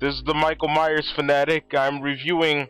This is the Michael Myers Fanatic. I'm reviewing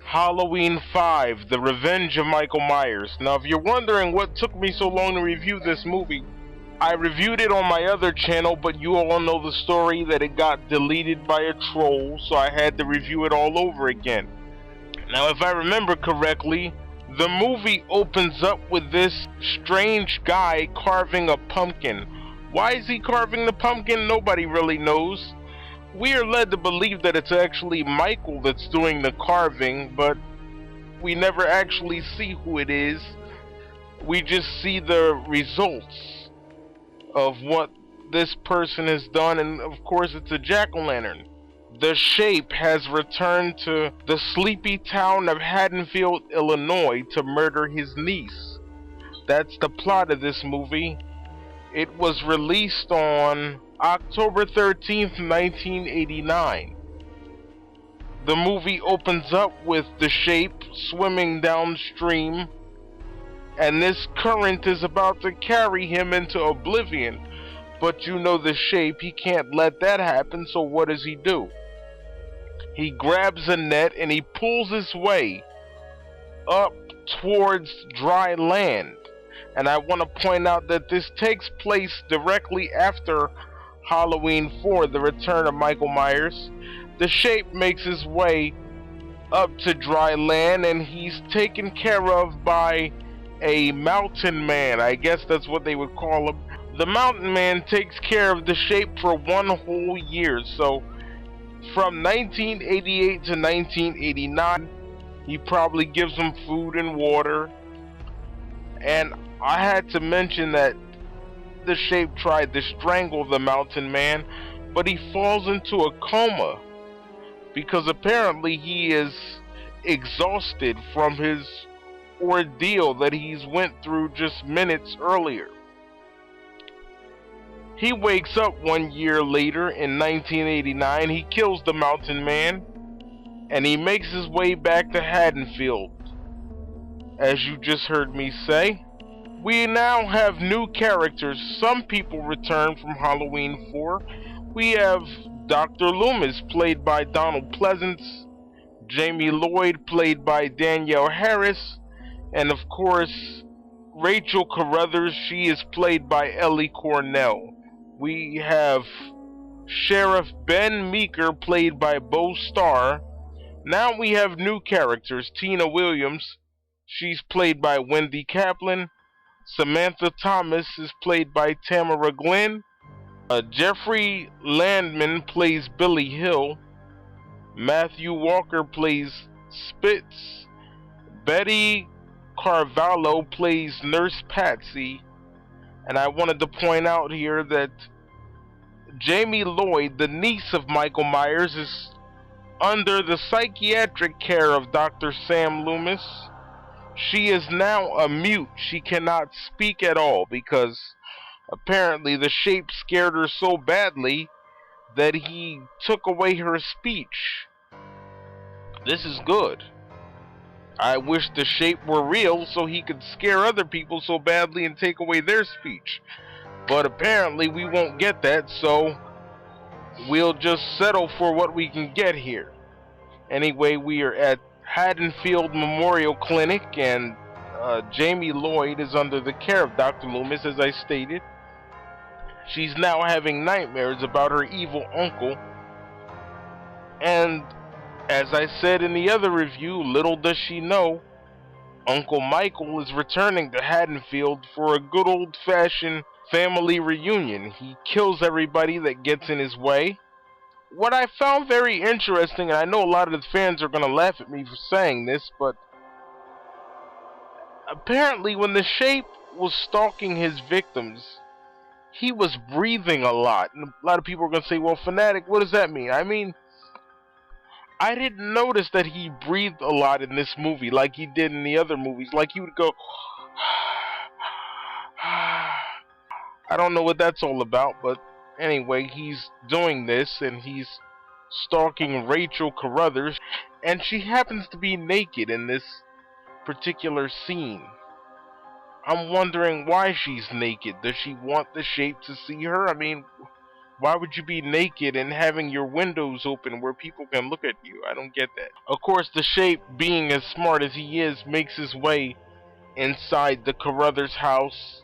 Halloween 5, The Revenge of Michael Myers. Now, if you're wondering what took me so long to review this movie, I reviewed it on my other channel, but you all know the story that it got deleted by a troll, so I had to review it all over again. Now, if I remember correctly, the movie opens up with this strange guy carving a pumpkin. Why is he carving the pumpkin? Nobody really knows. We are led to believe that it's actually Michael that's doing the carving, but we never actually see who it is. We just see the results of what this person has done, and of course it's a jack-o'-lantern. The Shape has returned to the sleepy town of Haddonfield, Illinois to murder his niece. That's the plot of this movie. It was released on October 13th, 1989. The movie opens up with the Shape swimming downstream, and this current is about to carry him into oblivion. But you know the Shape, he can't let that happen, so what does he do? He grabs a net and he pulls his way up towards dry land. And I want to point out that this takes place directly after Halloween 4, The Return of Michael Myers. The Shape makes his way up to dry land and he's taken care of by a mountain man. I guess that's what they would call him. The mountain man takes care of the Shape for 1 whole year. So from 1988 to 1989, he probably gives him food and water. And I had to mention that the Shape tried to strangle the mountain man, but he falls into a coma because apparently he is exhausted from his ordeal that he's went through just minutes earlier. He wakes up 1 year later in 1989, he kills the mountain man, and he makes his way back to Haddonfield. As you just heard me say, we now have new characters. Some people return from Halloween 4. We have Dr. Loomis, played by Donald Pleasence, Jamie Lloyd, played by Danielle Harris, and of course, Rachel Carruthers, she is played by Ellie Cornell. We have Sheriff Meeker, played by Bo Starr. Now we have new characters. Tina Williams, she's played by Wendy Kaplan. Samantha Thomas is played by Tamara Glenn. Jeffrey Landman plays Billy Hill. Matthew Walker plays Spitz. Betty Carvalho plays Nurse Patsy. And I wanted to point out here that Jamie Lloyd, the niece of Michael Myers, is under the psychiatric care of Dr. Sam Loomis. She is now a mute. She cannot speak at all because apparently the Shape scared her so badly that he took away her speech. This is good. I wish the Shape were real so he could scare other people so badly and take away their speech. But apparently we won't get that, so we'll just settle for what we can get here. Anyway, we are at Haddonfield Memorial Clinic, and Jamie Lloyd is under the care of Dr. Loomis, as I stated. She's now having nightmares about her evil uncle. And as I said in the other review, little does she know, Uncle Michael is returning to Haddonfield for a good old-fashioned family reunion. He kills everybody that gets in his way. What I found very interesting, and I know a lot of the fans are going to laugh at me for saying this, but apparently when the Shape was stalking his victims, he was breathing a lot. And a lot of people are going to say, well, Fanatic, what does that mean? I mean, I didn't notice that he breathed a lot in this movie like he did in the other movies. Like he would go, I don't know what that's all about, but anyway, he's doing this and he's stalking Rachel Carruthers, and she happens to be naked in this particular scene. I'm wondering why she's naked. Does she want the Shape to see her? I mean, Why would you be naked and having your windows open where people can look at you? I don't get that. Of course, the Shape, being as smart as he is, makes his way inside the Carruthers house,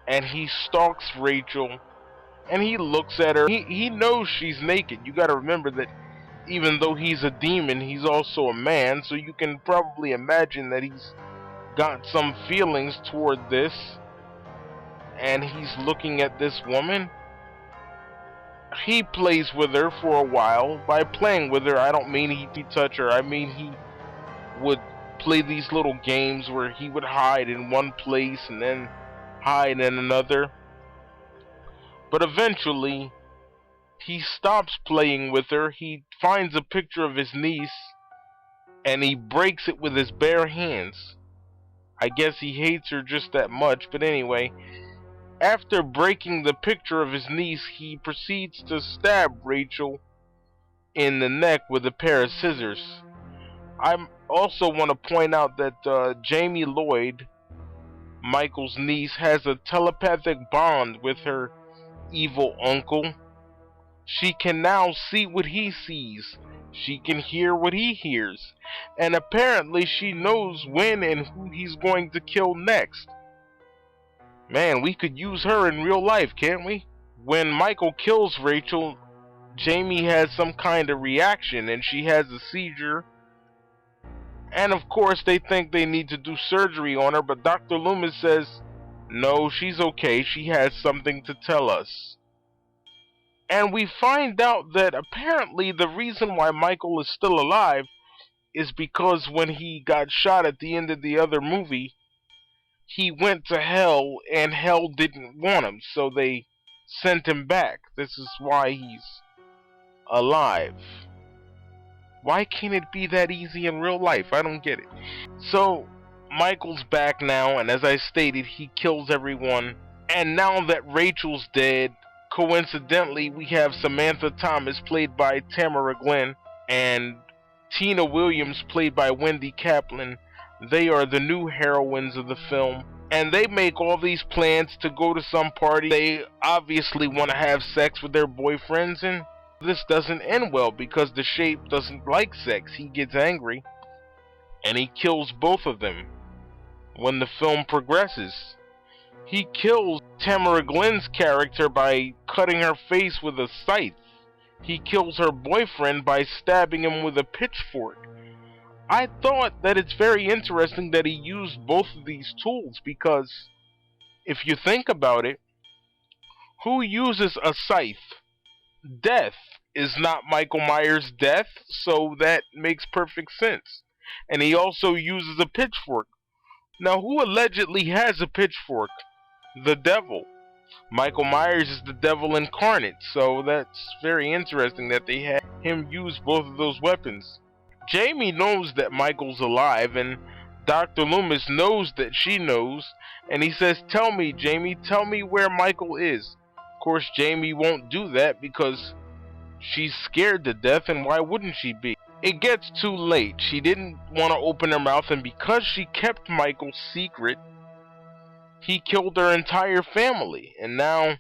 and he stalks Rachel, and he looks at her. He knows she's naked. You gotta remember that even though he's a demon, he's also a man, so you can probably imagine that he's got some feelings toward this, and he's looking at this woman. He plays with her for a while. By playing with her, I don't mean he'd touch her. I mean he would play these little games where he would hide in one place and then hide in another. But eventually, he stops playing with her. He finds a picture of his niece, and he breaks it with his bare hands. I guess he hates her just that much, but anyway. After breaking the picture of his niece, he proceeds to stab Rachel in the neck with a pair of scissors. I also want to point out that Jamie Lloyd, Michael's niece, has a telepathic bond with her evil uncle. She can now see what he sees. She can hear what he hears. And apparently she knows when and who he's going to kill next. Man, we could use her in real life, can't we? When Michael kills Rachel, Jamie has some kind of reaction and she has a seizure. And of course they think they need to do surgery on her, but Dr. Loomis says, no, she's okay, she has something to tell us. And we find out that apparently the reason why Michael is still alive is because when he got shot at the end of the other movie, he went to hell, and hell didn't want him, so they sent him back. This is why he's alive. Why can't it be that easy in real life? I don't get it. So, Michael's back now, and as I stated, he kills everyone. And now that Rachel's dead, coincidentally, we have Samantha Thomas, played by Tamara Glenn, and Tina Williams, played by Wendy Kaplan. They are the new heroines of the film, and they make all these plans to go to some party. They obviously want to have sex with their boyfriends, and this doesn't end well because the Shape doesn't like sex. He gets angry, and he kills both of them when the film progresses. He kills Tamara Glenn's character by cutting her face with a scythe. He kills her boyfriend by stabbing him with a pitchfork. I thought that it's very interesting that he used both of these tools, because if you think about it, who uses a scythe? Death is not Michael Myers' death, so that makes perfect sense. And he also uses a pitchfork. Now, who allegedly has a pitchfork? The devil. Michael Myers is the devil incarnate, so that's very interesting that they had him use both of those weapons. Jamie knows that Michael's alive, and Dr. Loomis knows that she knows, and he says, tell me, Jamie, tell me where Michael is. Of course, Jamie won't do that because she's scared to death, and why wouldn't she be? It gets too late. She didn't want to open her mouth, and because she kept Michael's secret, he killed her entire family, and now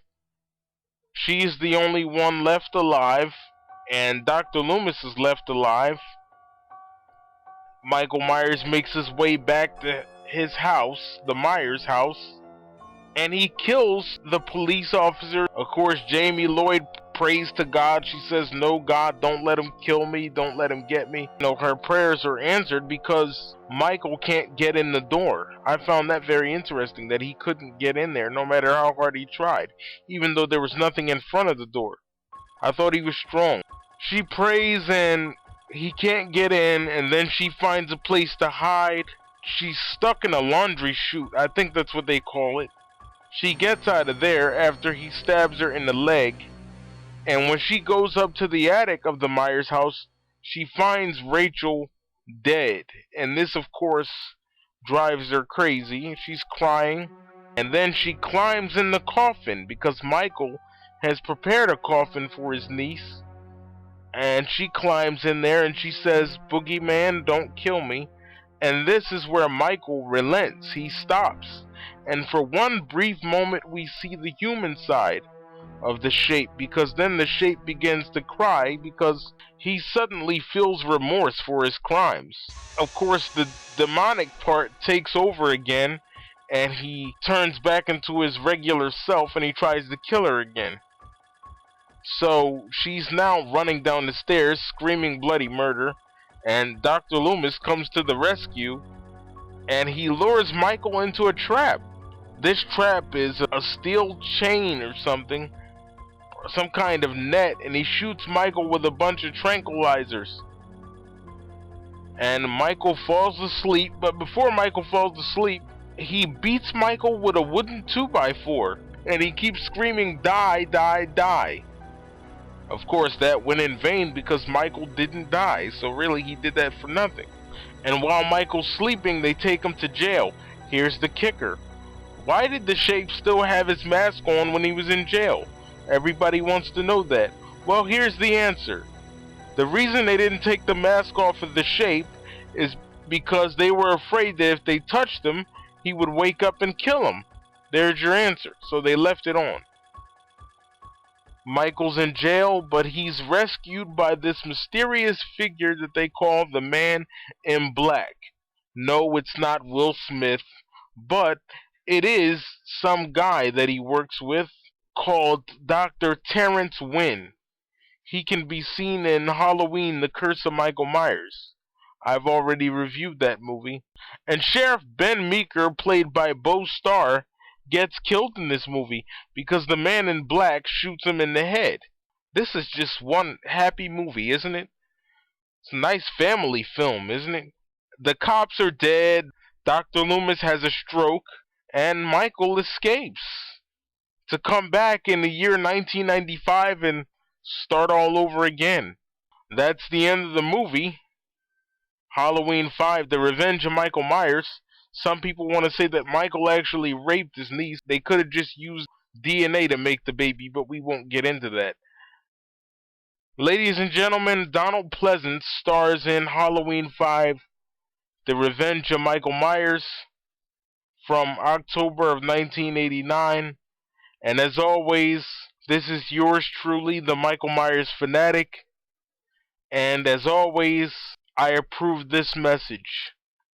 she's the only one left alive, and Dr. Loomis is left alive. Michael Myers makes his way back to his house, the Myers house, and he kills the police officer. Of course, Jamie Lloyd prays to God. She says, no, God, don't let him kill me, don't let him get me. You know, her prayers are answered because Michael can't get in the door. I found that very interesting, that he couldn't get in there no matter how hard he tried, even though there was nothing in front of the door. I thought he was strong. She prays and he can't get in, and then she finds a place to hide. She's stuck in a laundry chute. I think that's what they call it. She gets out of there after he stabs her in the leg, and when she goes up to the attic of the Myers house, she finds Rachel dead, and this of course drives her crazy. She's crying, and then she climbs in the coffin because Michael has prepared a coffin for his niece. And she climbs in there and she says, Boogeyman, don't kill me. And this is where Michael relents. He stops. And for one brief moment we see the human side of the shape, because then the shape begins to cry because he suddenly feels remorse for his crimes. Of course, the demonic part takes over again, and he turns back into his regular self and he tries to kill her again. So she's now running down the stairs screaming bloody murder, and Dr. Loomis comes to the rescue and he lures Michael into a trap. This trap is a steel chain or something, some kind of net, and he shoots Michael with a bunch of tranquilizers. And Michael falls asleep, but before Michael falls asleep, he beats Michael with a wooden 2x4, and he keeps screaming, "Die, die, die." Of course, that went in vain because Michael didn't die, so really he did that for nothing. And while Michael's sleeping, they take him to jail. Here's the kicker. Why did the shape still have his mask on when he was in jail? Everybody wants to know that. Well, here's the answer. The reason they didn't take the mask off of the shape is because they were afraid that if they touched him, he would wake up and kill him. There's your answer. So they left it on. Michael's in jail, but he's rescued by this mysterious figure that they call the Man in Black. No, it's not Will Smith, but it is some guy that he works with called Dr. Terrence Wynn. He can be seen in Halloween, The Curse of Michael Myers. I've already reviewed that movie. And Sheriff Meeker, played by Bo Starr, gets killed in this movie because the Man in Black shoots him in the head. This is just one happy movie, isn't it? It's a nice family film, isn't it? The cops are dead, Dr. Loomis has a stroke, and Michael escapes to come back in the year 1995 and start all over again. That's the end of the movie. Halloween 5, The Revenge of Michael Myers. Some people want to say that Michael actually raped his niece. They could have just used DNA to make the baby, but we won't get into that. Ladies and gentlemen, Donald Pleasence stars in Halloween 5, The Revenge of Michael Myers, from October of 1989. And as always, this is yours truly, the Michael Myers fanatic. And as always, I approve this message.